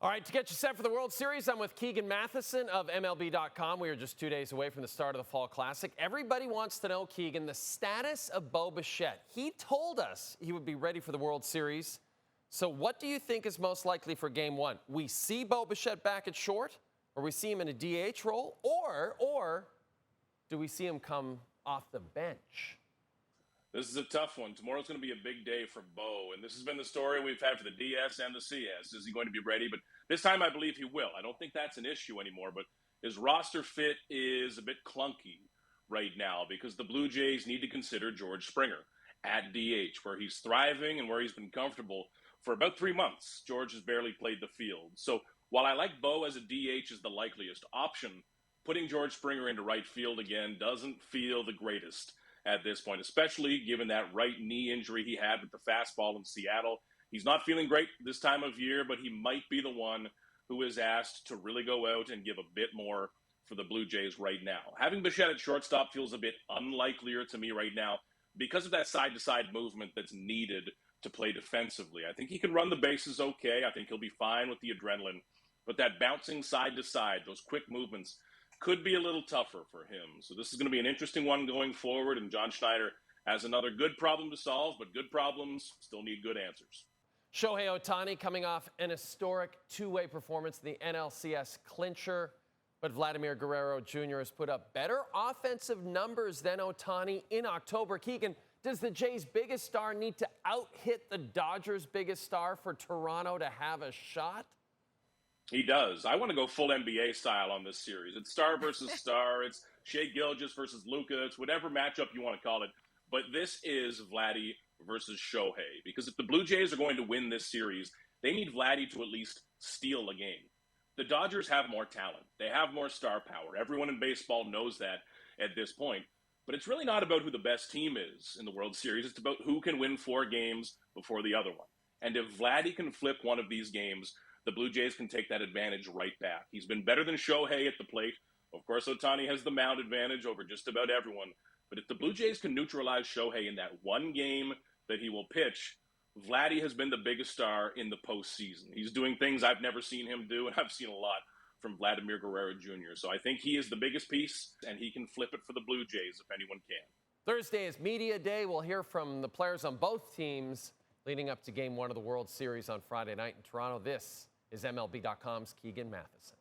All right, to get you set for the World Series, I'm with Keegan Matheson of MLB.com. We are just 2 days away from the start of the Fall Classic. Everybody wants to know, Keegan, the status of Bo Bichette. He told us he would be ready for the World Series. So what do you think is most likely for Game 1? We see Bo Bichette back at short, or we see him in a DH role, or do we see him come off the bench? This is a tough one. Tomorrow's going to be a big day for Bo, and this has been the story we've had for the DS and the CS. Is he going to be ready? But this time I believe he will. I don't think that's an issue anymore, but his roster fit is a bit clunky right now because the Blue Jays need to consider George Springer at DH, where he's thriving and where he's been comfortable for about 3 months. George has barely played the field. So while I like Bo as a DH is the likeliest option, putting George Springer into right field again doesn't feel the greatest at this point, especially given that right knee injury he had with the fastball in Seattle. He's not feeling great this time of year, but he might be the one who is asked to really go out and give a bit more for the Blue Jays right now. Having Bichette at shortstop feels a bit unlikelier to me right now because of that side-to-side movement that's needed to play defensively. I think he can run the bases okay. I think he'll be fine with the adrenaline. But that bouncing side-to-side, those quick movements, could be a little tougher for him. So this is going to be an interesting one going forward, and John Schneider has another good problem to solve, but good problems still need good answers. Shohei Ohtani coming off an historic two-way performance in the NLCS clincher, but Vladimir Guerrero Jr. has put up better offensive numbers than Ohtani in October. Keegan, does the Jays' biggest star need to out-hit the Dodgers' biggest star for Toronto to have a shot? He does. I want to go full NBA style on this series. It's star versus star. It's Shai Gilgeous versus Luka. It's whatever matchup you want to call it. But this is Vladdy versus Shohei. Because if the Blue Jays are going to win this series, they need Vladdy to at least steal a game. The Dodgers have more talent. They have more star power. Everyone in baseball knows that at this point. But it's really not about who the best team is in the World Series. It's about who can win 4 games before the other one. And if Vladdy can flip one of these games, the Blue Jays can take that advantage right back. He's been better than Shohei at the plate. Of course, Ohtani has the mound advantage over just about everyone. But if the Blue Jays can neutralize Shohei in that one game that he will pitch, Vladdy has been the biggest star in the postseason. He's doing things I've never seen him do, and I've seen a lot from Vladimir Guerrero Jr. So I think he is the biggest piece, and he can flip it for the Blue Jays if anyone can. Thursday is Media Day. We'll hear from the players on both teams leading up to Game 1 of the World Series on Friday night in Toronto. This is MLB.com's Keegan Matheson.